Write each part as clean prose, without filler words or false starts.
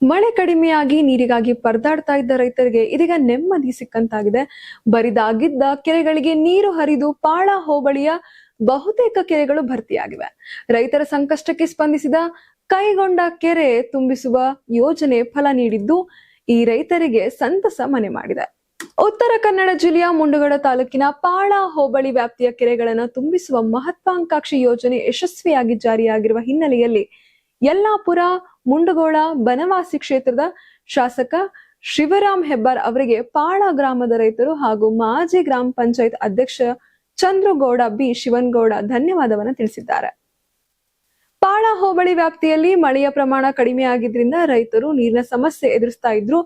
ಮಳೆ ಕಡಿಮೆಯಾಗಿ ನೀರಿಗಾಗಿ ಪರದಾಡ್ತಾ ಇದ್ದ ರೈತರಿಗೆ ಇದೀಗ ನೆಮ್ಮದಿ ಸಿಕ್ಕಂತಾಗಿದೆ. ಬರಿದಾಗಿದ್ದ ಕೆರೆಗಳಿಗೆ ನೀರು ಹರಿದು ಪಾಳ ಹೋಬಳಿಯ ಬಹುತೇಕ ಕೆರೆಗಳು ಭರ್ತಿಯಾಗಿವೆ. ರೈತರ ಸಂಕಷ್ಟಕ್ಕೆ ಸ್ಪಂದಿಸಿದ ಕೈಗೊಂಡ ಕೆರೆ ತುಂಬಿಸುವ ಯೋಜನೆ ಫಲ ನೀಡಿದ್ದು ಈ ರೈತರಿಗೆ ಸಂತಸ ಮನೆ ಮಾಡಿದೆ. ಉತ್ತರ ಕನ್ನಡ ಜಿಲ್ಲೆಯ ಮುಂಡಗೋಡ ತಾಲೂಕಿನ ಪಾಳ ಹೋಬಳಿ ವ್ಯಾಪ್ತಿಯ ಕೆರೆಗಳನ್ನು ತುಂಬಿಸುವ ಮಹತ್ವಾಕಾಂಕ್ಷಿ ಯೋಜನೆ ಯಶಸ್ವಿಯಾಗಿ ಜಾರಿಯಾಗಿರುವ ಹಿನ್ನೆಲೆಯಲ್ಲಿ ಯಲ್ಲಾಪುರ ಮುಂಡಗೋಳ ಬನವಾಸಿ ಕ್ಷೇತ್ರದ ಶಾಸಕ ಶಿವರಾಮ್ ಹೆಬ್ಬಾರ್ ಅವರಿಗೆ ಪಾಳ ಗ್ರಾಮದ ರೈತರು ಹಾಗೂ ಮಾಜಿ ಗ್ರಾಮ ಪಂಚಾಯತ್ ಅಧ್ಯಕ್ಷ ಚಂದ್ರಗೌಡ ಬಿ ಶಿವನಗೌಡ ಧನ್ಯವಾದವನ್ನು ತಿಳಿಸಿದ್ದಾರೆ. ಪಾಳ ಹೋಬಳಿ ವ್ಯಾಪ್ತಿಯಲ್ಲಿ ಮಳೆಯ ಪ್ರಮಾಣ ಕಡಿಮೆ ಆಗಿದ್ರಿಂದ ರೈತರು ನೀರಿನ ಸಮಸ್ಯೆ ಎದುರಿಸ್ತಾ ಇದ್ರು.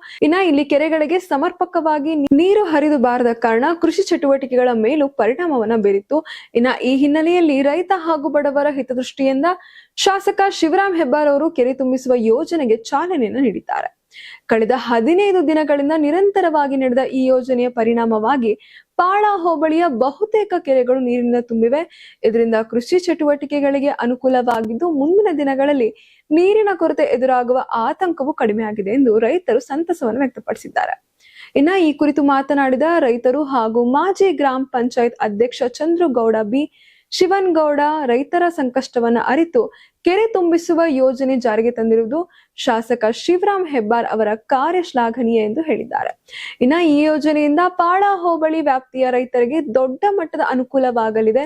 ಇಲ್ಲಿ ಕೆರೆಗಳಿಗೆ ಸಮರ್ಪಕವಾಗಿ ನೀರು ಹರಿದು ಬಾರದ ಕಾರಣ ಕೃಷಿ ಚಟುವಟಿಕೆಗಳ ಮೇಲೂ ಪರಿಣಾಮವನ್ನ ಬೀರಿತ್ತು. ಈ ಹಿನ್ನೆಲೆಯಲ್ಲಿ ರೈತ ಹಾಗೂ ಬಡವರ ಹಿತದೃಷ್ಟಿಯಿಂದ ಶಾಸಕ ಶಿವರಾಮ್ ಹೆಬ್ಬಾರ್ ಅವರು ಕೆರೆ ತುಂಬಿಸುವ ಯೋಜನೆಗೆ ಚಾಲನೆಯನ್ನು ನೀಡಿದ್ದಾರೆ. ಕಳೆದ 15 ದಿನಗಳಿಂದ ನಿರಂತರವಾಗಿ ನಡೆದ ಈ ಯೋಜನೆಯ ಪರಿಣಾಮವಾಗಿ ಪಾಳ ಹೋಬಳಿಯ ಬಹುತೇಕ ಕೆರೆಗಳು ನೀರಿನಿಂದ ತುಂಬಿವೆ. ಇದರಿಂದ ಕೃಷಿ ಚಟುವಟಿಕೆಗಳಿಗೆ ಅನುಕೂಲವಾಗಿದ್ದು ಮುಂದಿನ ದಿನಗಳಲ್ಲಿ ನೀರಿನ ಕೊರತೆ ಎದುರಾಗುವ ಆತಂಕವೂ ಕಡಿಮೆ ಆಗಿದೆ ಎಂದು ರೈತರು ಸಂತಸವನ್ನು ವ್ಯಕ್ತಪಡಿಸಿದ್ದಾರೆ. ಈ ಕುರಿತು ಮಾತನಾಡಿದ ರೈತರು ಹಾಗೂ ಮಾಜಿ ಗ್ರಾಮ ಪಂಚಾಯತ್ ಅಧ್ಯಕ್ಷ ಚಂದ್ರಗೌಡ ಬಿ ಶಿವನಗೌಡ ರೈತರ ಸಂಕಷ್ಟವನ್ನ ಅರಿತು ಕೆರೆ ತುಂಬಿಸುವ ಯೋಜನೆ ಜಾರಿಗೆ ತಂದಿರುವುದು ಶಾಸಕ ಶಿವರಾಮ್ ಹೆಬ್ಬಾರ್ ಅವರ ಕಾರ್ಯ ಶ್ಲಾಘನೀಯ ಎಂದು ಹೇಳಿದ್ದಾರೆ. ಈ ಯೋಜನೆಯಿಂದ ಪಾಳ ಹೋಬಳಿ ವ್ಯಾಪ್ತಿಯ ರೈತರಿಗೆ ದೊಡ್ಡ ಮಟ್ಟದ ಅನುಕೂಲವಾಗಲಿದೆ.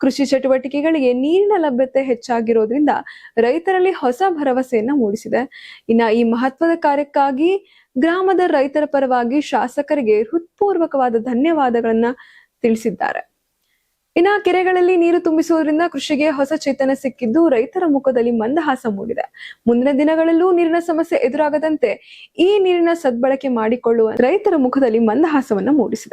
ಕೃಷಿ ಚಟುವಟಿಕೆಗಳಿಗೆ ನೀರಿನ ಲಭ್ಯತೆ ಹೆಚ್ಚಾಗಿರೋದ್ರಿಂದ ರೈತರಲ್ಲಿ ಹೊಸ ಭರವಸೆಯನ್ನ ಮೂಡಿಸಿದೆ. ಈ ಮಹತ್ವದ ಕಾರ್ಯಕ್ಕಾಗಿ ಗ್ರಾಮದ ರೈತರ ಪರವಾಗಿ ಶಾಸಕರಿಗೆ ಹೃತ್ಪೂರ್ವಕವಾದ ಧನ್ಯವಾದಗಳನ್ನ ತಿಳಿಸಿದ್ದಾರೆ. ಕೆರೆಗಳಲ್ಲಿ ನೀರು ತುಂಬಿಸುವುದರಿಂದ ಕೃಷಿಗೆ ಹೊಸ ಚೇತನ ಸಿಕ್ಕಿದ್ದು ರೈತರ ಮುಖದಲ್ಲಿ ಮಂದಹಾಸ ಮೂಡಿದೆ. ಮುಂದಿನ ದಿನಗಳಲ್ಲೂ ನೀರಿನ ಸಮಸ್ಯೆ ಎದುರಾಗದಂತೆ ಈ ನೀರಿನ ಸದ್ಬಳಕೆ ಮಾಡಿಕೊಳ್ಳುವ ರೈತರ ಮುಖದಲ್ಲಿ ಮಂದಹಾಸವನ್ನ ಮೂಡಿಸಿದೆ.